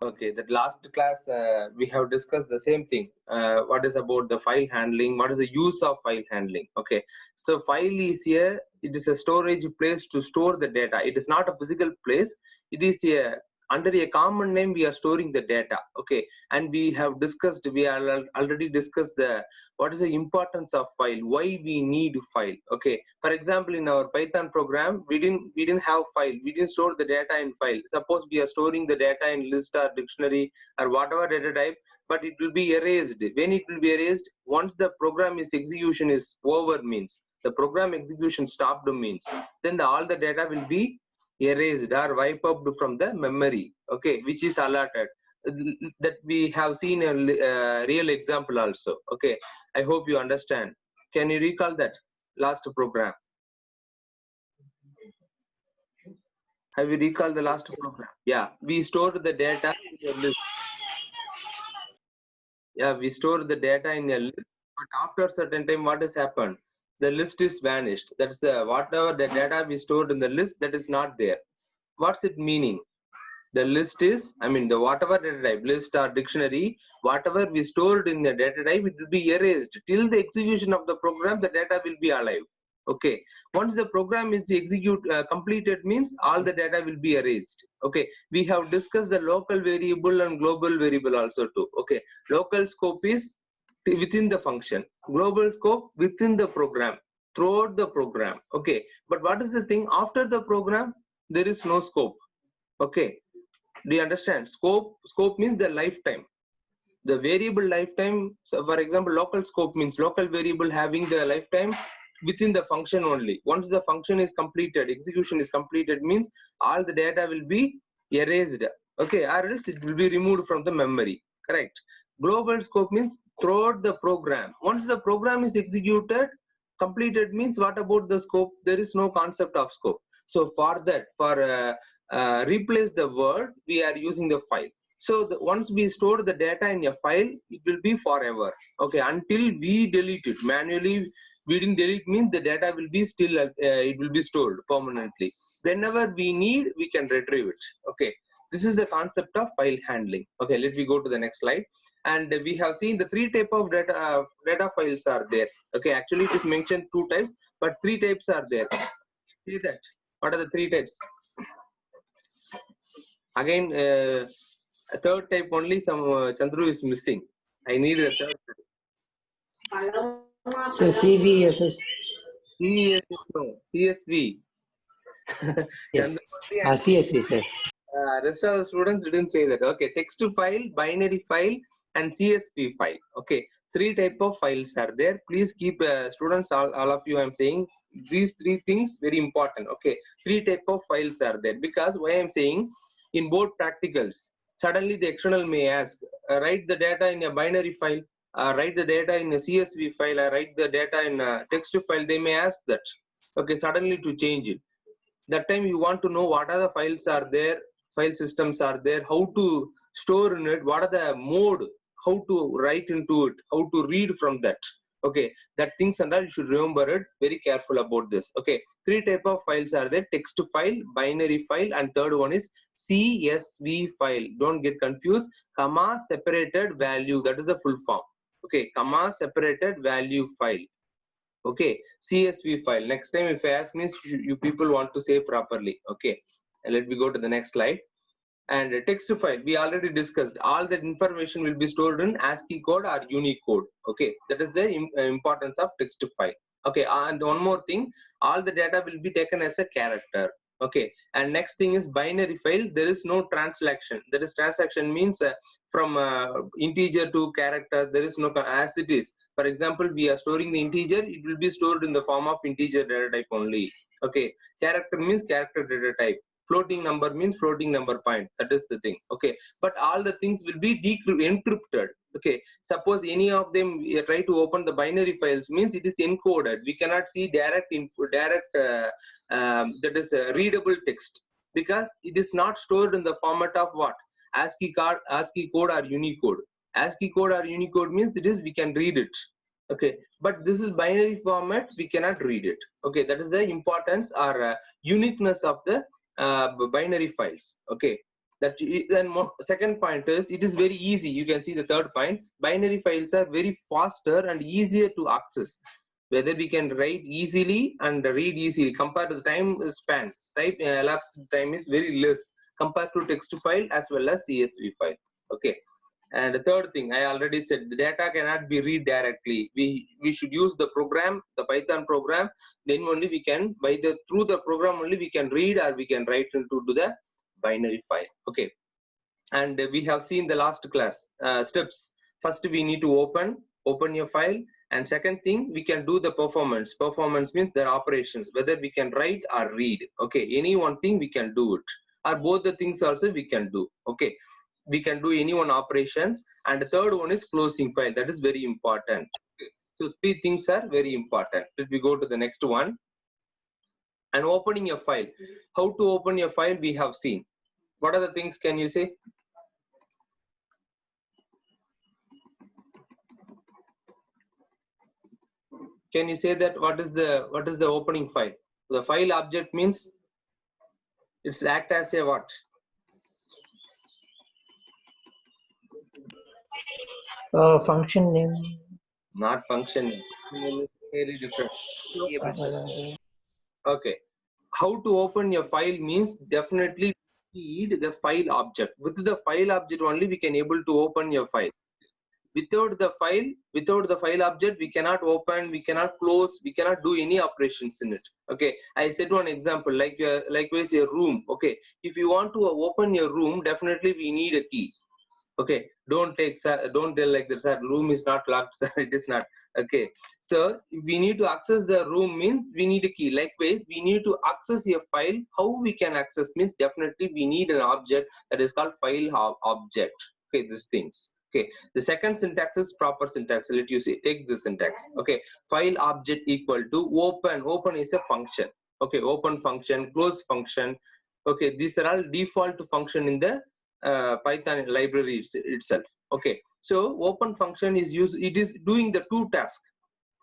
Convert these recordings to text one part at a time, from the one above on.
Okay, that last class we have discussed the same thing. What is about the file handling? What is the use of file handling? Okay, so file is here. It is a storage place to store the data. It is not a physical place. It is a under a common name we are storing the data. Okay, and we have discussed. We are already discussed the what is the importance of file. Why we need file. Okay, for example, in our Python program, we didn't have file. We didn't store the data in file. Suppose we are storing the data in list or dictionary or whatever data type, but it will be erased. When it will be erased, once the program is execution is over means the program execution stopped means then all the data will be erased or wiped up from the memory. Okay, which is allotted. That we have seen a real example also. Okay, I hope you understand. Can you recall that last program? Have you recalled the last program? Yeah, we stored the data in a list. Yeah, we store the data in a list, but after a certain time, what has happened? The list is vanished. That's the whatever the data we stored in the list that is not there. What's it meaning? The list is, I mean, the whatever data type, list or dictionary, whatever we stored in the data type, it will be erased. Till the execution of the program, the data will be alive. Okay, once the program is completed means all the data will be erased. Okay, we have discussed the local variable and global variable also too. Okay, local scope is within the function, global scope within the program, throughout the program. Okay, but what is the thing after the program? There is no scope. Okay, do you understand? Scope means the lifetime, the variable lifetime. So for example, local scope means local variable having the lifetime within the function only. Once the function is completed, execution is completed means all the data will be erased. Okay, or else it will be removed from the memory. Correct. Global scope means throughout the program. Once the program is executed, completed means what about the scope? There is no concept of scope. So for that, for replace the word, we are using the file. So once we store the data in a file, it will be forever. Okay, until we delete it manually. We didn't delete means the data will be still it will be stored permanently. Whenever we need, we can retrieve it. Okay, this is the concept of file handling. Okay, let me go to the next slide. And we have seen the three type of data files are there. Okay, actually it is mentioned two types, but three types are there. See that? What are the three types? Again, a third type only. Some Chandru is missing. I need a third type. So CVSS. No, CSV. Yes. Chandru and CSV, sir. rest of the students didn't say that. Okay, text file, binary file, and CSV file. Okay, three type of files are there. Please keep students, all of you, I'm saying these three things very important. Okay, three type of files are there, because why I'm saying in both practicals, suddenly the external may ask, write the data in a binary file, write the data in a CSV file, write the data in a text file. They may ask that. Okay, suddenly to change it. That time you want to know what are the files are there, file systems are there, how to store in it, what are the mode, how to write into it, how to read from that. Okay, that things and all you should remember it. Very careful about this. Okay, three type of files are there: text file, binary file, and third one is CSV file. Don't get confused. Comma separated value, that is the full form. Okay, comma separated value file. Okay, CSV file. Next time if I ask means you people want to say properly. Okay, and let me go to the next slide. And text file, we already discussed. All that information will be stored in ASCII code or Unicode. Okay, that is the importance of text file. Okay, and one more thing, all the data will be taken as a character. Okay, and next thing is binary file. There is no translation. That is, transaction means from integer to character. There is no, as it is. For example, we are storing the integer. It will be stored in the form of integer data type only. Okay, character means character data type. Floating number means floating number point. That is the thing. Okay, but all the things will be encrypted. Okay, suppose any of them try to open the binary files means it is encoded. We cannot see direct input, that is readable text, because it is not stored in the format of what? ASCII code or Unicode. ASCII code or Unicode means it is we can read it. Okay, but this is binary format, we cannot read it. Okay, that is the importance or uniqueness of the binary files. Okay, Second point is it is very easy. You can see the third point. Binary files are very faster and easier to access. Whether we can write easily and read easily compared to the time span. Elapsed time is very less compared to text file as well as CSV file. Okay. And the third thing, I already said, the data cannot be read directly. We should use the program, the Python program. Then only we can, through the program only we can read or we can write into the binary file. Okay. And we have seen the last class steps. First, we need to open your file. And second thing, we can do the performance. Performance means the operations, whether we can write or read. Okay. Any one thing we can do it, or both the things also we can do. Okay. We can do any one operations, and the third one is closing file. That is very important. So three things are very important. Let me go to the next one. And opening your file. How to open your file we have seen. What are the things can you say? Can you say that what is the opening file? The file object means it's act as a what? Function name. Not function name. Very different. Okay. How to open your file means definitely need the file object. With the file object only we can able to open your file. Without the file object, we cannot open, we cannot close, we cannot do any operations in it. Okay. I said one example, likewise a room. Okay. If you want to open your room, definitely we need a key. Okay, don't tell like this, sir, room is not locked, sir. It is not. Okay, so if we need to access the room means we need a key. Likewise, we need to access a file. How we can access means definitely we need an object that is called file object. Okay, these things. Okay, the second syntax is proper syntax. Let you see, take this syntax. Okay, file object equal to open. Open is a function. Okay, open function, close function. Okay, these are all default function in the Python library itself. Okay, so open function is used, it is doing the two tasks.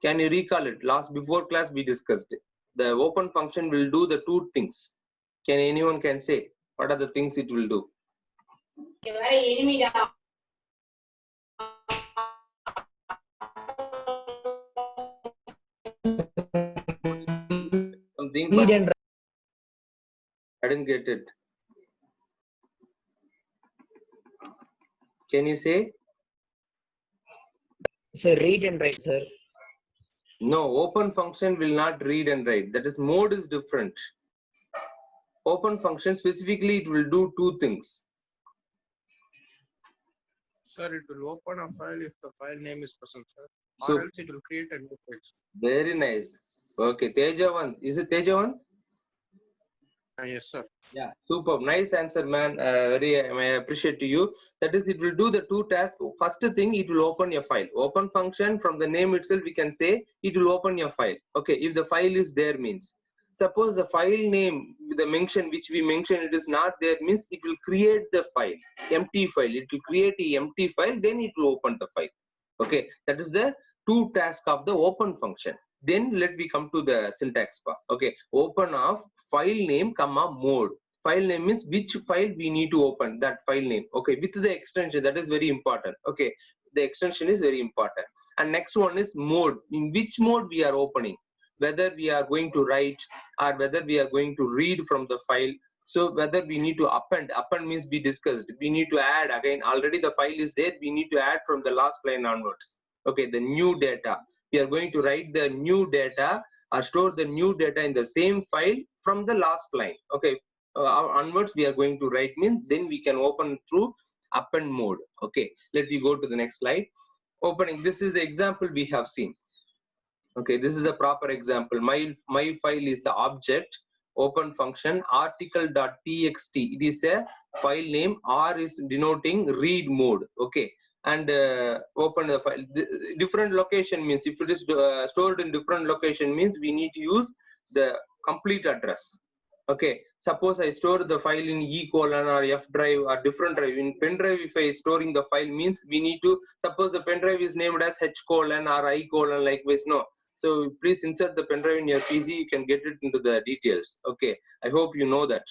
Can you recall it? Before class we discussed it. The open function will do the two things. Can anyone can say what are the things it will do? Something, but I didn't get it. Can you say? Sir, read and write, sir. No, open function will not read and write. That is, mode is different. Open function specifically it will do two things. Sir, it will open a file if the file name is present, sir. Or else it will create a new file. Very nice. Okay, Tejavan. Is it Tejavan? Yes, sir. Yeah, superb. Nice answer, man. I appreciate to you. That is, it will do the two tasks. First thing, it will open your file. Open function, from the name itself, we can say it will open your file. Okay, if the file is there means. Suppose the file name, the mention which we mentioned, it is not there means it will create the file, empty file. It will create a empty file, then it will open the file. Okay, that is the two tasks of the open function. Then let me come to the syntax part. Okay, open of file name comma mode. File name means which file we need to open, that file name. Okay, with the extension, that is very important. Okay, the extension is very important. And next one is mode. In which mode we are opening, whether we are going to write or whether we are going to read from the file. So whether we need to append means we discussed. We need to add again. Already the file is there. We need to add from the last line onwards. Okay, the new data. We are going to write the new data or store the new data in the same file from the last line. Okay, onwards we are going to write means then we can open through append mode. Okay, let me go to the next slide. Opening, this is the example we have seen. Okay, this is a proper example. My file is the object, open function, article.txt. It is a file name. R is denoting read mode. Okay, and open the file. Different location means if it is stored in different location means we need to use the complete address. Okay, suppose I store the file in E colon or F drive or different drive. In pen drive, if I storing the file means we need to, suppose the pen drive is named as H colon or I colon likewise. No, so please insert the pen drive in your PC. You can get it into the details. Okay, I hope you know that.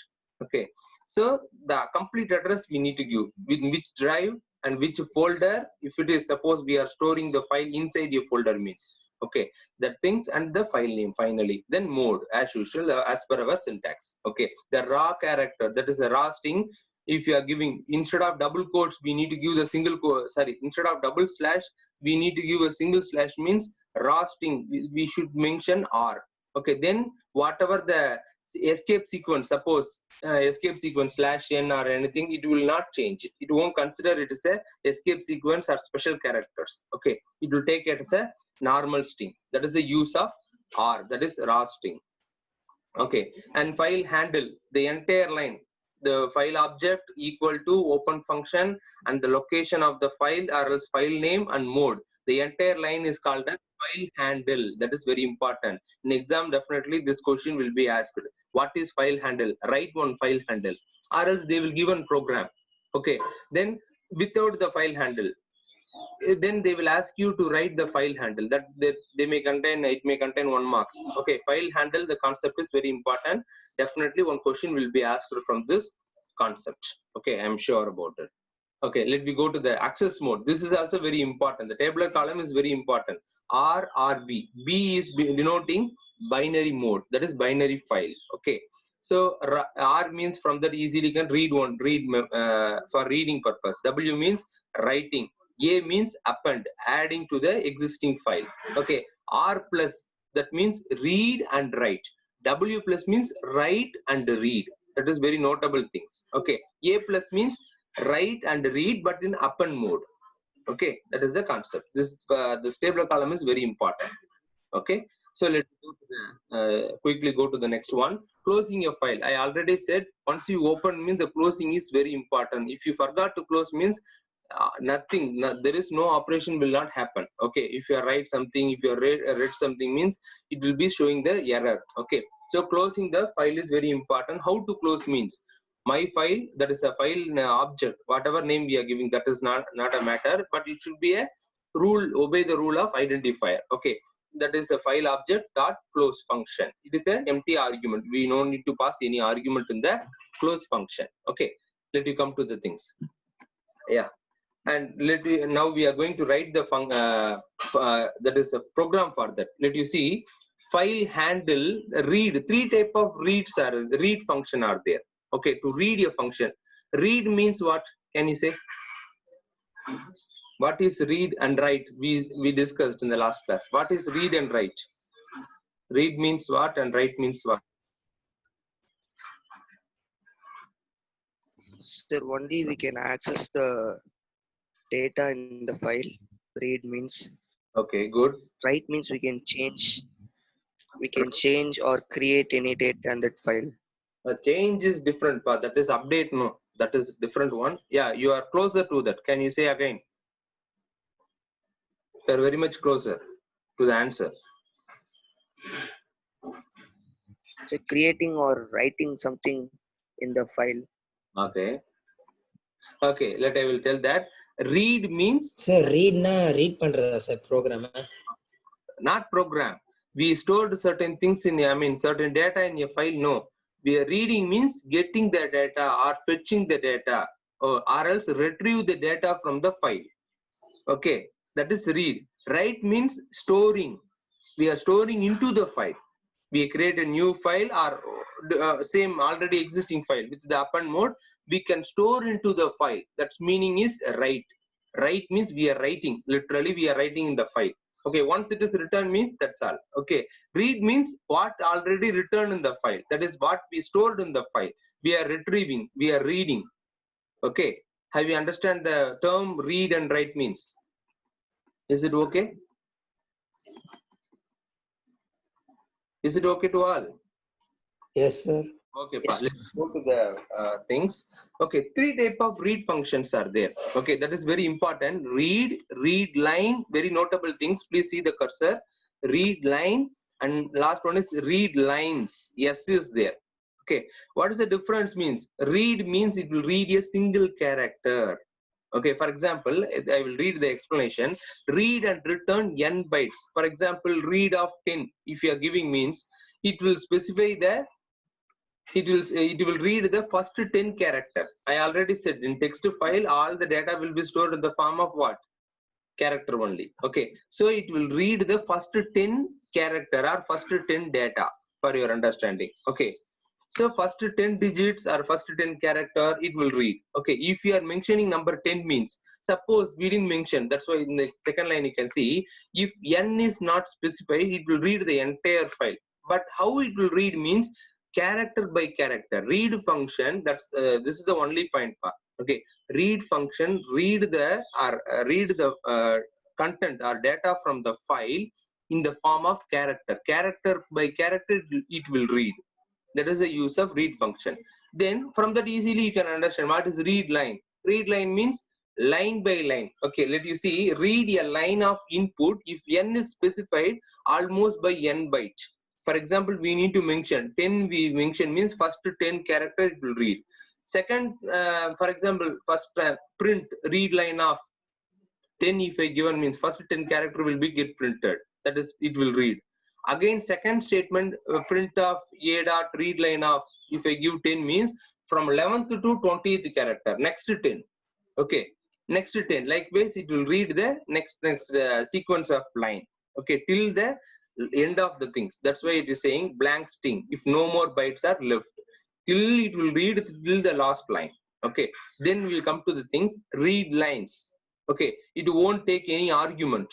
Okay, So the complete address we need to give, with which drive and which folder. If it is, suppose we are storing the file inside your folder means, okay, that things, and the file name finally. Then mode as usual, as per our syntax. Okay, the raw character, that is the raw string. If you are giving, instead of double quotes, we need to give the single quote, sorry, instead of double slash, we need to give a single slash, means raw string we should mention R. Okay, then whatever the escape sequence, suppose escape sequence slash n or anything, it will not change it. It won't consider it as a escape sequence or special characters. Okay, it will take it as a normal string. That is the use of R, that is raw string. Okay, and file handle, the entire line, the file object equal to open function and the location of the file or else file name and mode. The entire line is called as file handle. That is very important. In exam, definitely this question will be asked. What is file handle? Write one file handle, or else they will give a program. Okay, then without the file handle, then they will ask you to write the file handle, that they may contain, it may contain 1 mark. Okay, file handle, the concept is very important. Definitely one question will be asked from this concept. Okay, I'm sure about it. Okay, let me go to the access mode. This is also very important. The tabular column is very important. R or B. B is denoting binary mode, that is binary file. Okay, so R means, from that easily can read one, for reading purpose. W means writing. A means append, adding to the existing file. Okay, R plus, that means read and write. W plus means write and read. That is very notable things. Okay, A plus means write and read, but in append mode. Okay, that is the concept. This tabular column is very important. Okay, so let's go to the, quickly go to the next one. Closing your file. I already said, once you open means the closing is very important. If you forgot to close means nothing, there is no operation will not happen. Okay, if you write something, if you read something, means it will be showing the error. Okay, so closing the file is very important. How to close means, my file, that is a file object, whatever name we are giving, that is not a matter, but it should be a rule, obey the rule of identifier. Okay, that is a file object dot close function. It is an empty argument. We don't need to pass any argument in the close function. Okay, let you come to the things. Yeah, and now we are going to write the that is a program for that. Let you see, file handle, read. 3 type of reads are, read function are there. Okay, to read a function. Read means what? Can you say? What is read and write? We discussed in the last class. What is read and write? Read means what and write means what? Sir, only we can access the data in the file. Read means. Okay, good. Write means we can change. We can change or create any data in that file. A change is different, but that is update. No, that is different one. Yeah, you are closer to that. Can you say again? You are very much closer to the answer. So creating or writing something in the file. Okay. Okay, I will tell that. Read means. Sir, read பண்றதா sir program? Not program. We stored certain things in, certain data in a file. No, we are reading means getting the data or fetching the data, or else retrieve the data from the file. Okay, that is read. Write means storing. We are storing into the file. We create a new file or same already existing file with the append mode. We can store into the file. That's meaning is write. Write means we are writing. Literally, we are writing in the file. Okay, once it is returned means that's all. Okay, read means what already returned in the file. That is what we stored in the file. We are retrieving. We are reading. Okay, have you understand the term read and write means? Is it okay? Is it okay to all? Yes, sir. Okay, let's go to the things. Okay, 3 type of read functions are there. Okay, that is very important. Read line, very notable things. Please see the cursor. Read line, and last one is read lines. Yes is there. Okay, what is the difference means? Read means it will read a single character. Okay, for example, I will read the explanation. Read and return n bytes. For example, read of 10, if you are giving means, it will specify the it will read the first 10 character. I already said in text file all the data will be stored in the form of what? Character only. Okay, so it will read the first 10 character or first 10 data for your understanding. Okay, so first 10 digits or first 10 character it will read. Okay, if you are mentioning number 10 means, suppose we didn't mention, that's why in the second line you can see if n is not specified it will read the entire file. But how it will read means character by character. Read function, that's this is the only point part. Okay, read function read the or read the content or data from the file in the form of character by character it will read. That is the use of read function. Then from that easily you can understand what is read line. Read line means line by line. Okay, let you see, read a line of input if n is specified almost by n byte. For example, we need to mention 10, we mention means first 10 character it will read. Second, for example, first print read line of 10 if I given means first 10 character will be get printed, that is it will read. Again second statement, print of a dot read line of if I give 10 means from 11th to 20th character, next 10. Okay, next 10 likewise it will read the next sequence of line. Okay, till the end of the things. That's why it is saying blank string if no more bytes are left, till it will read till the last line. Okay, then we will come to the things read lines. Okay, it won't take any argument.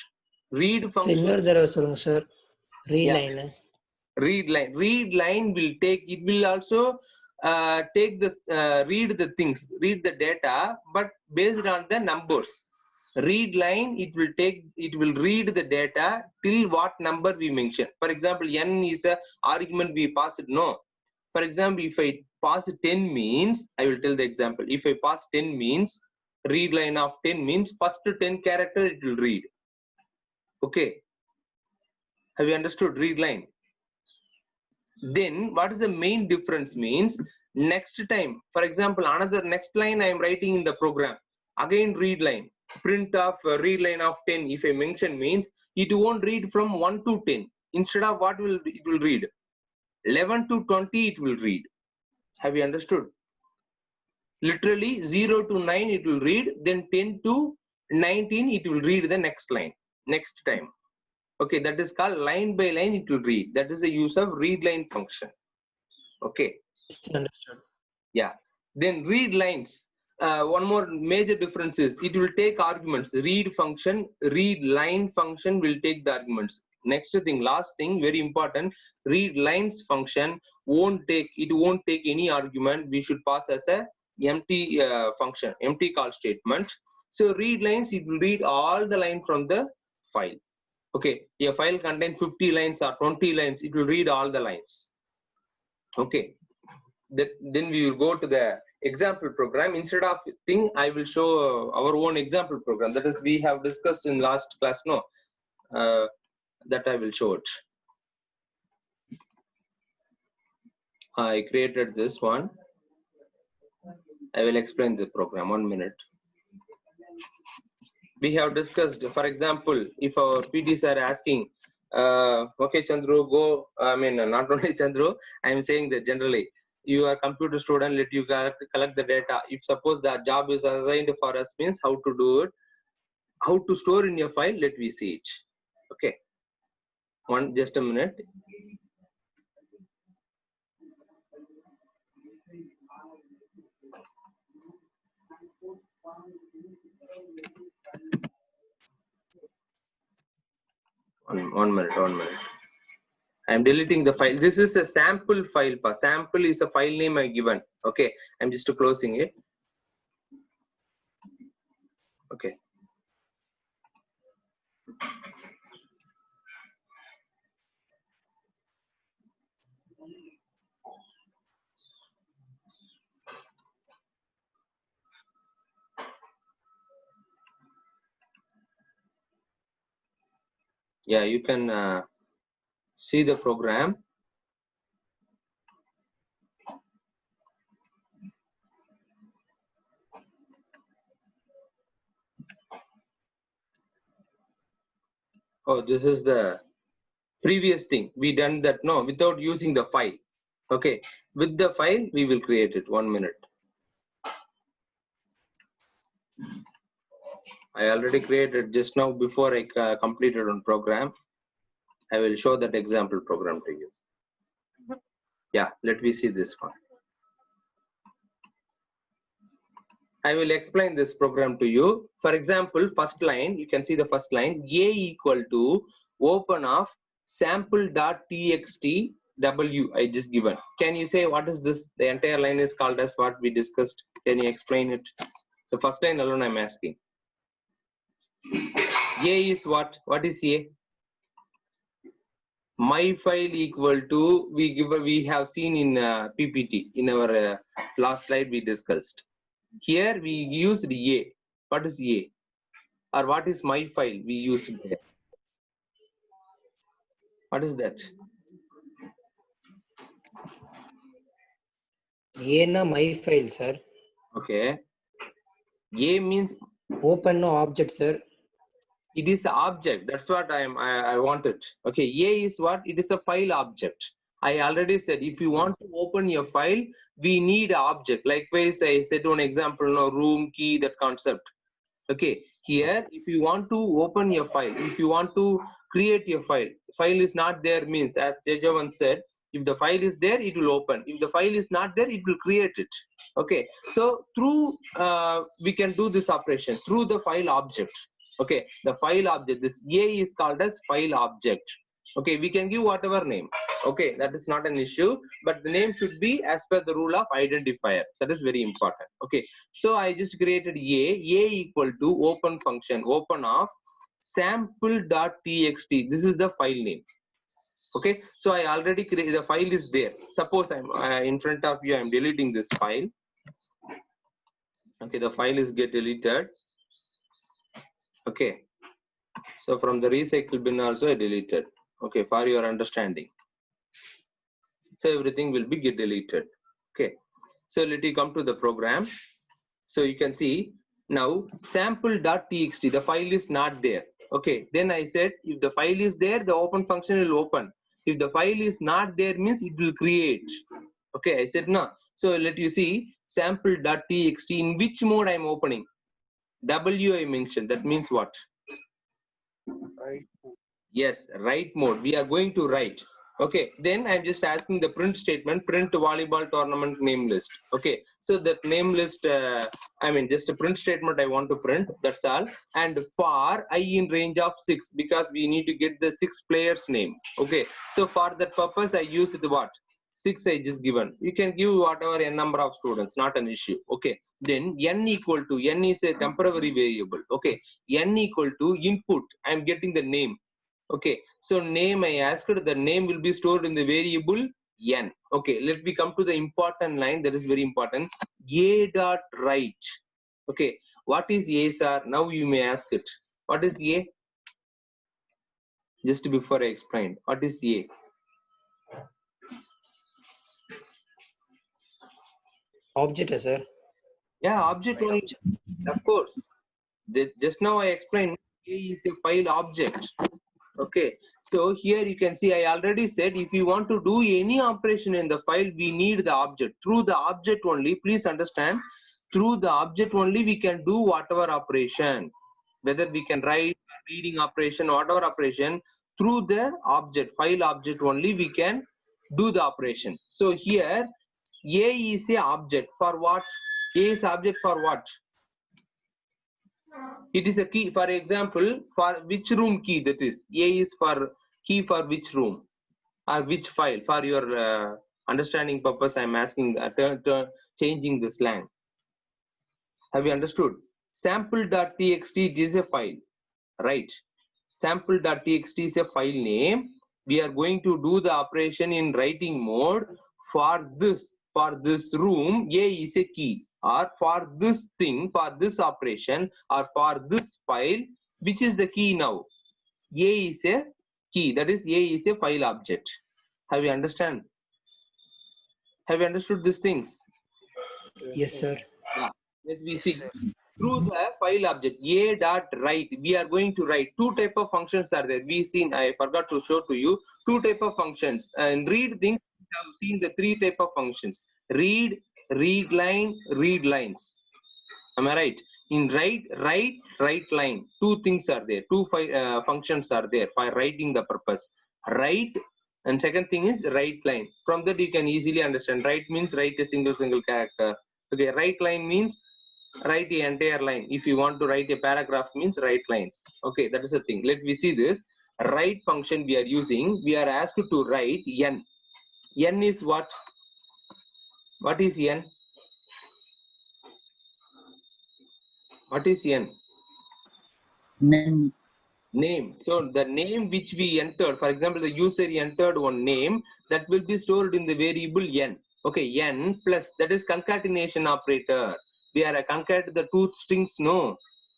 Read sir function, இன்னொரு தடவை சொல்லுங்க sir read yeah, line. read line will take, it will also take the read the things, read the data, but based on the numbers. Read line it will read the data till what number we mention. For example, n is a argument we pass it, no. For example, if I pass 10 means, I will tell the example, if I pass 10 means read line of 10 means first 10 character it will read. Okay, have you understood read line? Then what is the main difference means, next time for example another next line I am writing in the program, again read line, print of read line of 10 if I mention means it won't read from 1 to 10. Instead of what will it will read 11 to 20 it will read. Have you understood? Literally 0 to 9 it will read, then 10 to 19 it will read the next line next time. Okay, that is called line by line it will read. That is the use of read line function. Okay, Understood. yeah. Then read lines, one more major difference is it will take arguments. Read function, read line function will take the arguments. Next thing, last thing, very important, read lines function won't take any argument. We should pass as a empty function, empty call statement. So read lines, it will read all the line from the file. Okay, a file contains 50 lines or 20 lines, it will read all the lines. Okay, then we will go to the example program. Instead of thing, I will show our own example program, that is we have discussed in last class, no, that I will show it. I created this one. I will explain the program, 1 minute. We have discussed, for example, if our PTs are asking, okay Chandru, go, I mean not only Chandru, I am saying that generally you are computer student, let you collect the data. If suppose the job is assigned for us means how to do it, how to store in your file, let me see it. Okay, just a minute. One minute. I am deleting the file. This is a sample file. Sample is a file name I given. Okay, I'm just closing it. Okay. Yeah, you can see the program. Oh, this is the previous thing. We done that, no, without using the file. Okay, With the file, we will create it. 1 minute. I already created just now before I completed on program. I will show that example program to you. Yeah, let me see this one. I will explain this program to you. For example, first line, you can see the first line, A equal to open of sample.txt w I just given. Can you say what is this? The entire line is called as what we discussed. Can you explain it? The first line alone I'm asking. A is what? What is A? My file equal to, we have seen in PPT, in our last slide we discussed. Here we used A. What is A? Or what is my file we used there? What is that? A na my file, sir. Okay. A means Open no object, sir. it is an object. That's what I wanted. Okay. A is what? It is a file object. I already said if you want to open your file, we need an object. Likewise, I said one example, no, room, key, that concept. Okay, here if you want to open your file, if you want to create your file is not there means, as Tejavan said, if the file is there, it will open. If the file is not there, it will create it. Okay, so through we can do this operation through the file object. Okay, the file object, this A is called as file object. Okay, we can give whatever name. Okay, that is not an issue, but the name should be as per the rule of identifier. That is very important. Okay, so I just created A equal to open function, open of sample.txt. This is the file name. Okay, so I already created, the file is there. Suppose I'm in front of you, I'm deleting this file. Okay, the file is get deleted. Okay, so from the recycle bin also I deleted. Okay, for your understanding. So everything will be get deleted. Okay, so let you come to the program. So you can see now sample.txt, the file is not there. Okay, then I said if the file is there, the open function will open. If the file is not there means it will create. Okay, I said no. So let you see sample.txt, in which mode I am opening? W I mentioned, that means what? Right. Yes, write mode. We are going to write. Okay, then I'm just asking the print statement, print volleyball tournament name list. Okay, so that name list, I mean just a print statement I want to print, that's all. And for I in range of 6, because we need to get the 6 players name. Okay, so for that purpose I used the what? 6 I just given. You can give whatever n number of students, not an issue. Okay, then n equal to, n is a temporary variable. Okay, n equal to input, I'm getting the name. Okay, so name I asked, the name will be stored in the variable n. Okay, let me come to the important line, that is very important. A dot write. Okay, what is A, sir? Now you may ask it. What is A? Just before I explain, what is A? Object, sir. Yeah, object only. Of course. Just now I explained A is a file object. Okay, so here you can see I already said if you want to do any operation in the file, we need the object. Through the object only, please understand, through the object only we can do whatever operation, whether we can write, reading operation, whatever operation, through the object, file object only we can do the operation. So here A is a object for what? A is object for what? It is a key. For example, for which room key that is? A is for key for which room or which file? For your understanding purpose, I am asking, changing the slang. Have you understood? Sample.txt is a file, right? Sample.txt is a file name. We are going to do the operation in writing mode. For this room, A is a key. Or for this thing, for this operation, or for this file, which is the key now? A is a key. That is, A is a file object. Have you understand? Have you understood these things? Yes, sir. Yeah. Let me Yes, see. sir. Through the file object A dot write, we are going to write. Two type of functions are there. We seen, I forgot to show to you, two type of functions. And read things, have seen the three type of functions: read, read line, read lines. Am I right? In write line, two things are there. Two functions are there for writing the purpose. Write, and second thing is write line. From that you can easily understand. Write means write a single character. Okay, write line means write the entire line. If you want to write a paragraph means write lines. Okay, that is the thing. Let me see this. Write function we are using. We are asked to write n. N is what? What is n? What is n? Name. Name. So the name which we entered, for example, the user entered one name, that will be stored in the variable n. Okay, n plus, that is concatenation operator. We are concat the two strings, no.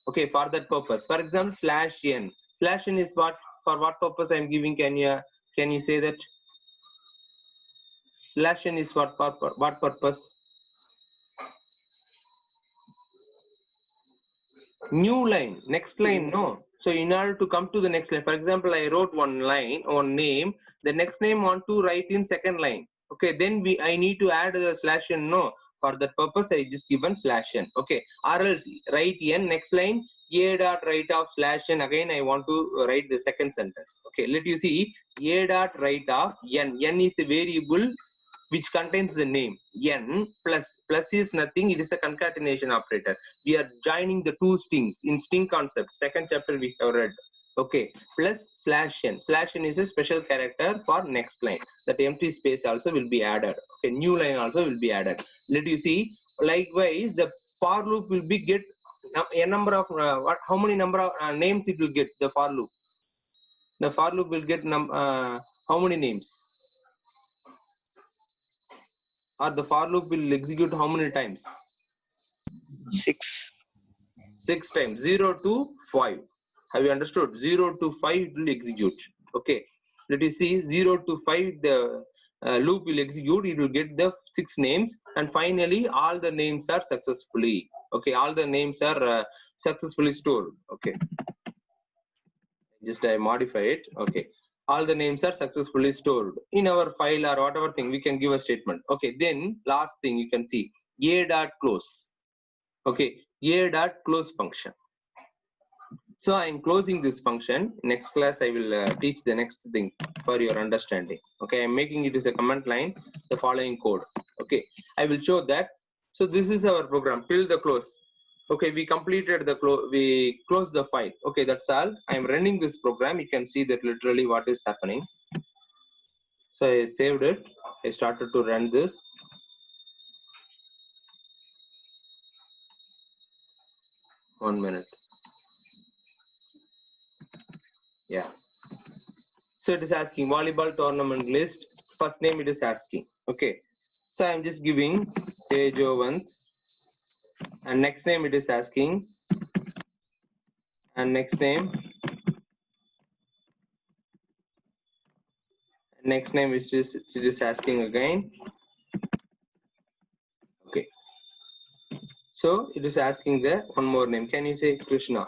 Okay, for that purpose. For example, slash n. Slash n is what? For what purpose I am giving? Can you say that? Slash n is what purpose? New line, next line, no. So in order to come to the next line, for example, I wrote one line, one name, the next name want to write in second line. Okay, then I need to add the slash n, no. For that purpose, I just given slash n. Okay, or else write n, next line, a dot write of slash n, again I want to write the second sentence. Okay, let you see, a dot write of n. N is a variable which contains the name. N plus is nothing, it is a concatenation operator. We are joining the two strings in string concept, second chapter we have read. Okay, plus slash n. Slash n is a special character for next line. That empty space also will be added. Okay, new line also will be added. Let you see, likewise the for loop will be get a number of how many number of names it will get. The for loop will get how many names? Or the for loop will execute how many times? 6. 6 times. 0 to 5. Have you understood? 0 to 5 it will execute. Okay, let you see, 0 to 5 the loop will execute. It will get the 6 names, and finally all the names are successfully, okay, all the names are successfully stored. Okay, just I modify it. Okay, all the names are successfully stored in our file or whatever thing. We can give a statement. Okay, then last thing you can see, a dot close. Okay, a dot close function. So I am closing this function. Next class I will teach the next thing for your understanding. Okay, I am making it as a command line, the following code. Okay, I will show that. So this is our program till the close. Okay, we completed the we closed the file. Okay, that's all. I am running this program. You can see that literally what is happening. So I saved it. I started to run this. One minute. Yeah. So it is asking volleyball tournament list. First name it is asking. Okay. So I'm just giving Tejovant, and next name it is asking, and next name is just it is asking again. Okay. So it is asking the one more name. Can you say Krishna?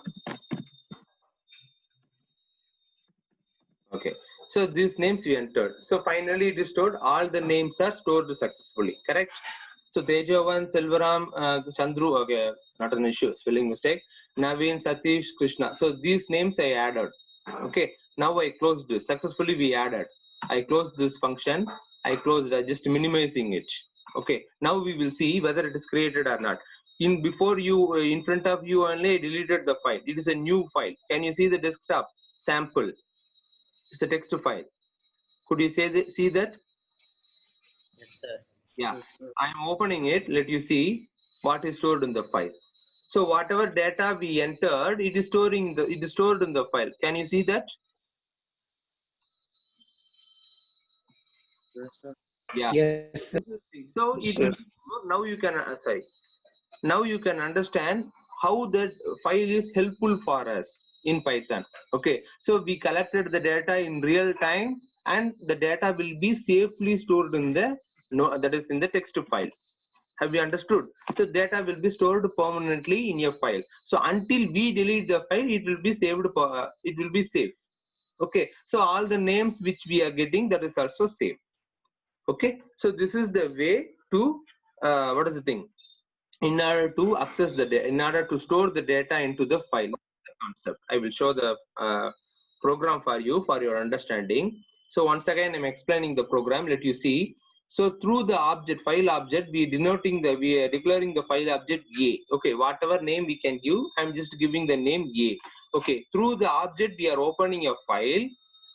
Okay. So these names we entered. So finally it is stored. All the names are stored successfully. Correct? So Tejavan, Selvaram, Chandru, okay, not an issue, spelling mistake. Naveen, Satish, Krishna. So these names I added. Okay. Now I closed this. Successfully we added. I closed this function. I closed just minimizing it. Okay. Now we will see whether it is created or not. Before you, in front of you only, I deleted the file. It is a new file. Can you see the desktop sample? It's a text file. Could you see that? Yes, sir. Yeah, I am opening it. Let you see what is stored in the file. So whatever data we entered, it is stored in the file. Can you see that? Yes, sir. Yeah. Yes, sir. So it will, now you can now you can understand how that file is helpful for us in Python. Okay, so we collected the data in real time, and the data will be safely stored in the that is in the text file. Have you understood? So data will be stored permanently in your file. So until we delete the file, it will be saved. It will be safe. Okay, so all the names which we are getting, that is also safe. Okay, so this is the way to what is the thing, in order to access the data, in order to store the data into the file. The concept I will show the program for you for your understanding. So once again I'm explaining the program, let you see. So through the object, file object, we are declaring the file object A. Okay, whatever name we can give, I'm just giving the name A. Okay, through the object we are opening a file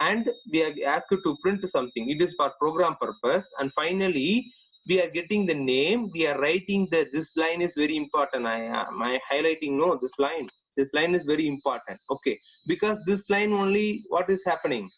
and we are asked to print something. It is for program purpose, and finally we are getting the name. We are writing the, this line is very important. I am highlighting, no, this line is very important. Okay, because this line only, what is happening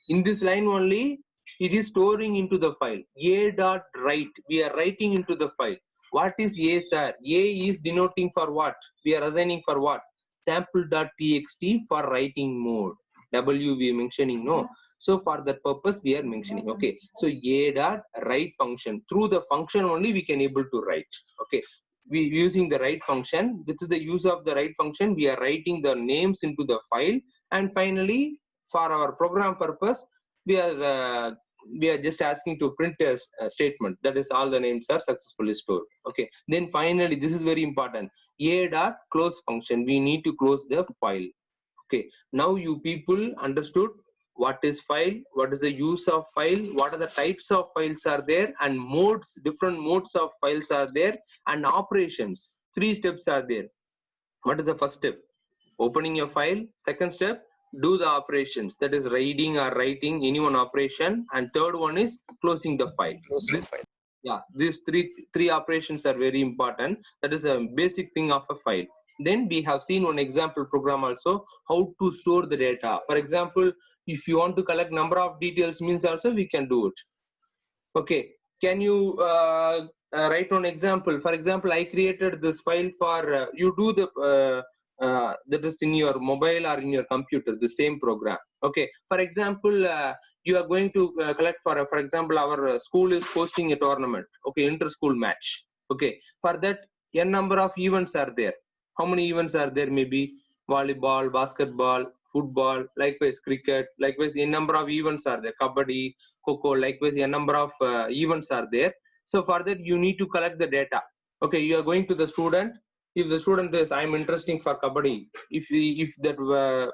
in this line only, it is storing into the file. A dot write, we are writing into the file. What is A, sir? A is denoting for what? We are assigning for what? Sample.txt for writing mode. W we are mentioning, no. So for that purpose we are mentioning. Okay, so A dot write function, through the function only we can able to write. Okay, we using the write function. With the use of the write function, we are writing the names into the file, and finally for our program purpose we are just asking to print a statement, that is all the names are successfully stored. Okay, then finally this is very important, A dot close function, we need to close the file. Okay, now you people understood what is file, what is the use of file, what are the types of files are there, and modes, different modes of files are there, and operations. 3 steps are there. What is the first step? Opening a file. Second step, do the operations, that is reading or writing any one operation, and third one is closing the file. Yeah, these three operations are very important. That is a basic thing of a file. Then we have seen one example program also, how to store the data. For example, if you want to collect number of details means also we can do it. Okay, can you write one example? For example, I created this file for you do the that is in your mobile or in your computer, the same program. Okay, for example, you are going to collect for example, our school is hosting a tournament. Okay, inter-school match. Okay, for that n number of events are there. How many events are there? Maybe volleyball, basketball, football, likewise cricket, likewise a number of events are there, kabaddi, coco, likewise a number of events are there. So for that you need to collect the data. Okay, you are going to the student. If the student is, I'm interested for kabaddi, if that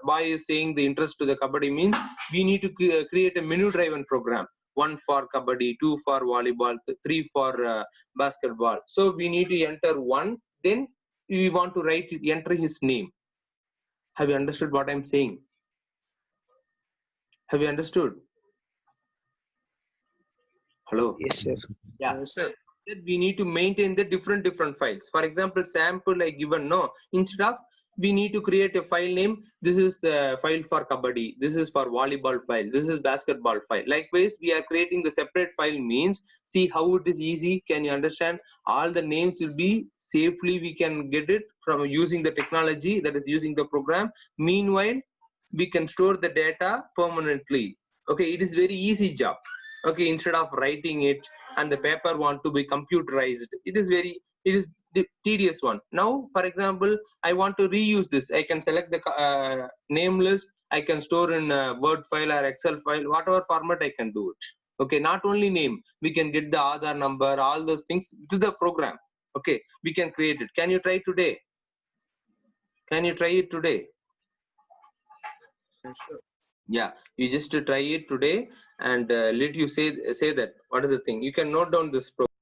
boy is saying the interest to the kabaddi, means we need to create a menu driven program. 1 for kabaddi, 2 for volleyball, 3 for basketball. So we need to enter 1, then we want to enter his name. Have you understood what I'm saying? Have you understood? Hello? Yes, sir. Yeah. Yes, sir. That we need to maintain the different files. For example, sample I given, no. Instead of, we need to create a file name. This is the file for kabaddi. This is for volleyball file. This is basketball file. Likewise, we are creating the separate file means, see how it is easy. Can you understand? All the names will be safely, we can get it from using the technology, that is using the program. Meanwhile, we can store the data permanently. Okay, it is very easy job. Okay, instead of writing it and the paper want to be computerized, it is tedious one. Now for example, I want to reuse this, I can select the name list, I can store in a Word file or Excel file, whatever format I can do it. Okay, not only name, we can get the Aadhaar number, all those things to the program. Okay, we can create it. Can you try today? Can you try it today? Yes, sir. Yeah, you just try it today, and let you say that what is the thing. You can note down this program.